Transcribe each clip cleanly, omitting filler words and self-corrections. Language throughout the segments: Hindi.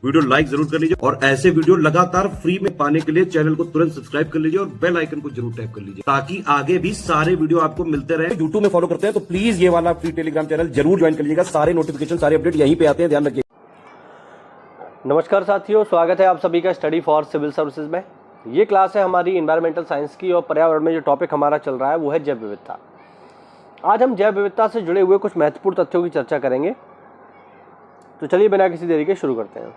वीडियो लाइक जरूर कर लीजिए और ऐसे वीडियो लगातार फ्री में पाने के लिए चैनल को तुरंत सब्सक्राइब कर लीजिए और बेल आइकन को जरूर टैप कर लीजिए ताकि आगे भी सारे वीडियो आपको मिलते रहे। यूट्यूब में फॉलो करते हैं तो प्लीज ये वाला फ्री टेलीग्राम चैनल जरूर ज्वाइन कर लीजिएगा। सारे नोटिफिकेशन सारे अपडेट यहीं पे आते हैं, ध्यान रखिए। नमस्कार साथियों, स्वागत है आप सभी का स्टडी फॉर सिविल सर्विसेज में। ये क्लास है हमारी एनवायरमेंटल साइंस की और पर्यावरण में जो टॉपिक हमारा चल रहा है वो है जैव विविधता। आज हम जैव विविधता से जुड़े हुए कुछ महत्वपूर्ण तथ्यों की चर्चा करेंगे। तो चलिए बिना किसी देरी के शुरू करते हैं।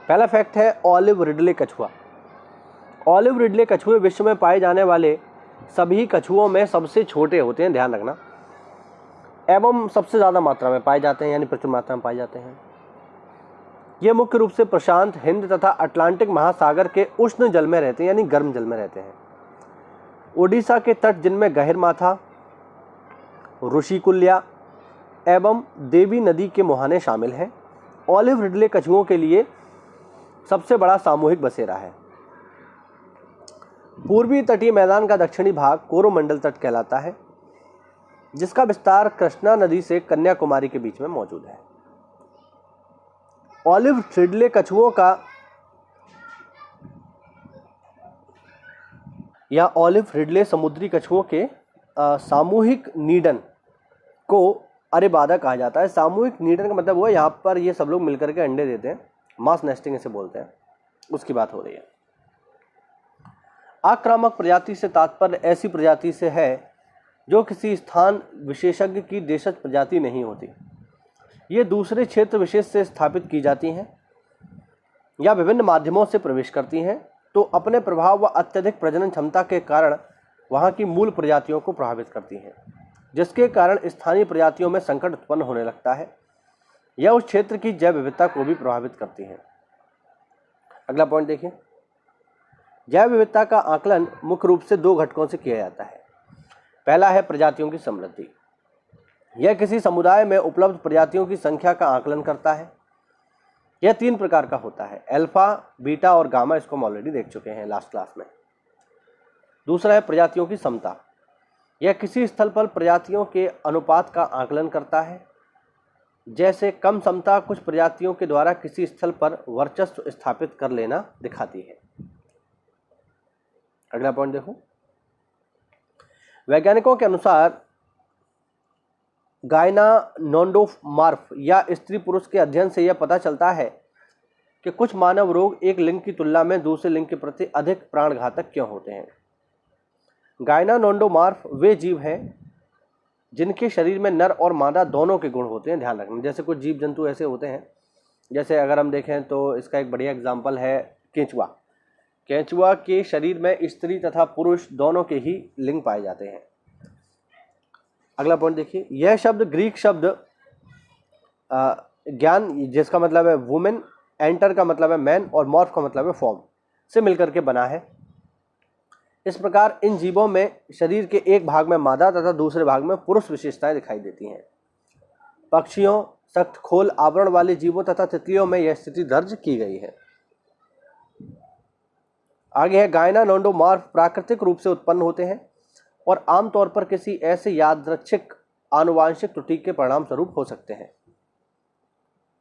पहला फैक्ट है ऑलिव रिडले कछुआ। ऑलिव रिडले कछुए विश्व में पाए जाने वाले सभी कछुओं में सबसे छोटे होते हैं, ध्यान रखना, एवं सबसे ज़्यादा मात्रा में पाए जाते हैं, यानी प्रचुर मात्रा में पाए जाते हैं। ये मुख्य रूप से प्रशांत, हिंद तथा अटलांटिक महासागर के उष्ण जल में रहते हैं, यानी गर्म जल में रहते हैं। ओडिशा के तट जिनमें गहिरमाथा, ऋषिकुल्या एवं देवी नदी के मुहाने शामिल हैं, ऑलिव रिडले कछुओं के लिए सबसे बड़ा सामूहिक बसेरा है। पूर्वी तटीय मैदान का दक्षिणी भाग कोरोमंडल तट कहलाता है, जिसका विस्तार कृष्णा नदी से कन्याकुमारी के बीच में मौजूद है। ऑलिव रिडले कछुओं का या ऑलिव रिडले समुद्री कछुओं के सामूहिक निडन को अरेबादा कहा जाता है। सामूहिक निडन का मतलब वो है यहाँ पर ये सब लोग मिलकर के अंडे देते हैं, मास नेस्टिंग इसे बोलते हैं, उसकी बात हो रही है। आक्रामक प्रजाति से तात्पर्य ऐसी प्रजाति से है जो किसी स्थान विशेषज्ञ की देशज प्रजाति नहीं होती। ये दूसरे क्षेत्र विशेष से स्थापित की जाती हैं या विभिन्न माध्यमों से प्रवेश करती हैं, तो अपने प्रभाव व अत्यधिक प्रजनन क्षमता के कारण वहाँ की मूल प्रजातियों को प्रभावित करती हैं, जिसके कारण स्थानीय प्रजातियों में संकट उत्पन्न होने लगता है या उस क्षेत्र की जैव विविधता को भी प्रभावित करती हैं। अगला पॉइंट देखिए। जैव विविधता का आकलन मुख्य रूप से दो घटकों से किया जाता है। पहला है प्रजातियों की समृद्धि। यह किसी समुदाय में उपलब्ध प्रजातियों की संख्या का आकलन करता है। यह तीन प्रकार का होता है, अल्फा, बीटा और गामा। इसको हम ऑलरेडी देख चुके हैं लास्ट क्लास में। दूसरा है प्रजातियों की समता। यह किसी स्थल पर प्रजातियों के अनुपात का आकलन करता है। जैसे कम समता कुछ प्रजातियों के द्वारा किसी स्थल पर वर्चस्व स्थापित कर लेना दिखाती है। अगला पॉइंट देखो। वैज्ञानिकों के अनुसार गायनानोडोमॉर्फ या स्त्री पुरुष के अध्ययन से यह पता चलता है कि कुछ मानव रोग एक लिंग की तुलना में दूसरे लिंग के प्रति अधिक प्राणघातक क्यों होते हैं। गायनानोडोमॉर्फ वे जीव हैं जिनके शरीर में नर और मादा दोनों के गुण होते हैं, ध्यान रखना। जैसे कुछ जीव जंतु ऐसे होते हैं, जैसे अगर हम देखें तो इसका एक बढ़िया एग्जाम्पल है केंचुआ। केंचुआ के शरीर में स्त्री तथा पुरुष दोनों के ही लिंग पाए जाते हैं। अगला पॉइंट देखिए। यह शब्द ग्रीक शब्द ज्ञान, जिसका मतलब है वुमेन, एंटर का मतलब है मैन और मॉर्फ का मतलब है फॉर्म, से मिलकर के बना है। इस प्रकार इन जीवों में शरीर के एक भाग में मादा तथा दूसरे भाग में पुरुष विशेषताएं दिखाई देती हैं। पक्षियों, सख्त खोल आवरण वाले जीवों तथा तितलियों में यह स्थिति दर्ज की गई है। आगे है गायनानोडोमॉर्फ प्राकृतिक रूप से उत्पन्न होते हैं और आमतौर पर किसी ऐसे यादृच्छिक आनुवांशिक त्रुटि के परिणाम स्वरूप हो सकते हैं।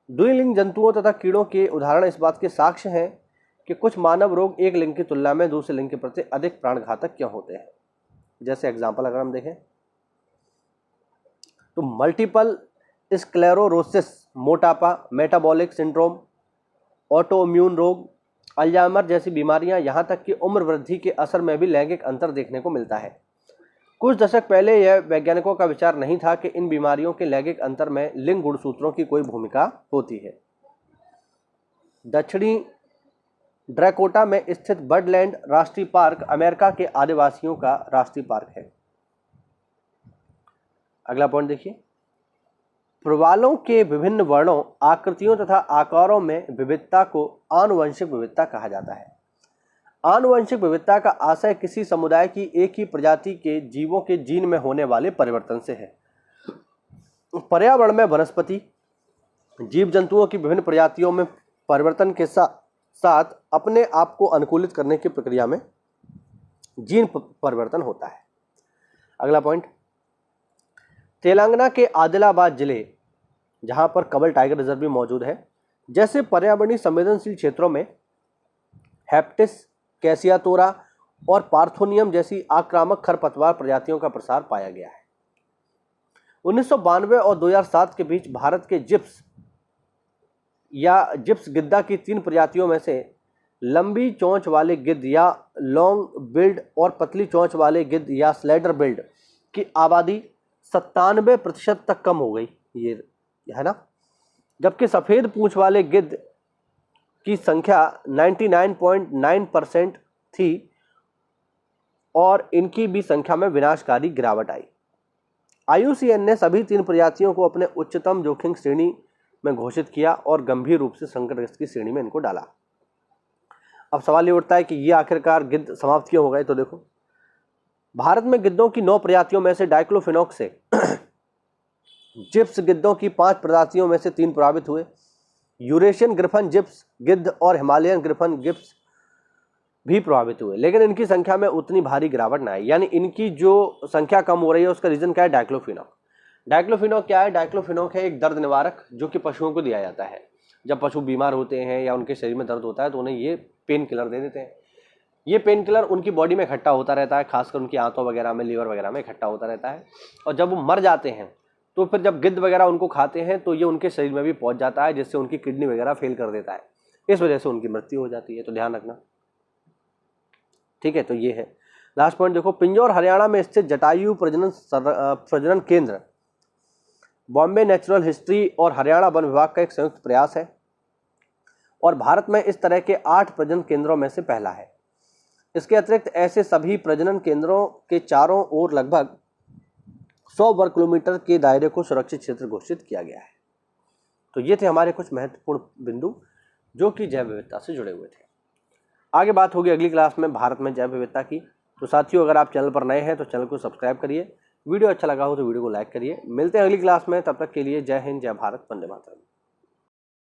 द्विलिंग जंतुओं तथा कीड़ों के उदाहरण इस बात के साक्ष्य हैं कि कुछ मानव रोग एक लिंग की तुलना में दूसरे लिंग के प्रति अधिक प्राणघातक क्यों होते हैं। जैसे एग्जाम्पल अगर हम देखें तो मल्टीपल स्क्लेरोसिस, मोटापा, मेटाबॉलिक सिंड्रोम, ऑटोइम्यून रोग, अल्जाइमर जैसी बीमारियां, यहाँ तक कि उम्र वृद्धि के असर में भी लैंगिक अंतर देखने को मिलता है। कुछ दशक पहले यह वैज्ञानिकों का विचार नहीं था कि इन बीमारियों के लैंगिक अंतर में लिंग गुणसूत्रों की कोई भूमिका होती है। दक्षिणी ड्रैकोटा में स्थित बर्डलैंड राष्ट्रीय पार्क अमेरिका के आदिवासियों का राष्ट्रीय पार्क है। अगला पॉइंट देखिए। प्रवालों के विभिन्न वर्णों, आकृतियों तथा आकारों में विविधता को आनुवंशिक विविधता कहा जाता है। आनुवंशिक विविधता का आशय किसी समुदाय की एक ही प्रजाति के जीवों के जीन में होने वाले परिवर्तन से है। पर्यावरण में वनस्पति जीव जंतुओं की विभिन्न प्रजातियों में परिवर्तन के साथ अपने आप को अनुकूलित करने की प्रक्रिया में जीन परिवर्तन होता है। अगला पॉइंट, तेलंगाना के आदिलाबाद जिले जहां पर कबल टाइगर रिजर्व भी मौजूद है। जैसे पर्यावरणीय संवेदनशील क्षेत्रों में हेप्टिस, कैसियातोरा और पार्थोनियम जैसी आक्रामक खरपतवार प्रजातियों का प्रसार पाया गया है। 1992 और 2007 के बीच भारत के जिप्स गिद्दा की 3 प्रजातियों में से लंबी चोंच वाले गिद्ध या लॉन्ग बिल्ड और पतली चोंच वाले गिद्ध या स्लाइडर बिल्ड की आबादी 97% तक कम हो गई, ये है ना। जबकि सफ़ेद पूंछ वाले गिद्ध की संख्या 99.9% थी और इनकी भी संख्या में विनाशकारी गिरावट आई। IUCN ने सभी 3 प्रजातियों को अपने उच्चतम जोखिम श्रेणी में घोषित किया और गंभीर रूप से संकटग्रस्त की श्रेणी में इनको डाला। अब सवाल ये उठता है कि ये आखिरकार गिद्ध समाप्त क्यों हो गए। तो देखो, भारत में गिद्धों की 9 प्रजातियों में से डाइक्लोफिनॉक्स से जिप्स गिद्धों की 5 प्रजातियों में से 3 प्रभावित हुए। यूरेशियन ग्रिफन जिप्स गिद्ध और हिमालयन ग्रिफन गिप्स भी प्रभावित हुए, लेकिन इनकी संख्या में उतनी भारी गिरावट ना आई। यानी इनकी जो संख्या कम हो रही है उसका रीजन क्या है? डाइक्लोफिनॉक। डाइक्लोफिनॉक क्या है? डाइक्लोफिनॉक है एक दर्द निवारक जो कि पशुओं को दिया जाता है। जब पशु बीमार होते हैं या उनके शरीर में दर्द होता है तो उन्हें ये पेन किलर दे देते हैं। ये पेन किलर उनकी बॉडी में इकट्ठा होता रहता है, खासकर उनकी आंतों वगैरह में, लीवर वगैरह में इकट्ठा होता रहता है। और जब वो मर जाते हैं तो फिर जब गिद्ध वगैरह उनको खाते हैं तो ये उनके शरीर में भी पहुंच जाता है, जिससे उनकी किडनी वगैरह फेल कर देता है। इस वजह से उनकी मृत्यु हो जाती है, तो ध्यान रखना। ठीक है, तो ये है लास्ट पॉइंट। देखो, पिंजौर हरियाणा में स्थित जटायु प्रजनन केंद्र बॉम्बे नेचुरल हिस्ट्री और हरियाणा वन विभाग का एक संयुक्त प्रयास है और भारत में इस तरह के 8 प्रजनन केंद्रों में से पहला है। इसके अतिरिक्त ऐसे सभी प्रजनन केंद्रों के चारों ओर लगभग 100 वर्ग किलोमीटर के दायरे को सुरक्षित क्षेत्र घोषित किया गया है। तो ये थे हमारे कुछ महत्वपूर्ण बिंदु जो कि जैव विविधता से जुड़े हुए थे। आगे बात होगी अगली क्लास में भारत में जैव विविधता की। तो साथियों, अगर आप चैनल पर नए हैं तो चैनल को सब्सक्राइब करिए, वीडियो अच्छा लगा हो तो वीडियो को लाइक करिए। मिलते हैं अगली क्लास में, तब तक के लिए जय हिंद, जय भारत, वंदे मातरम।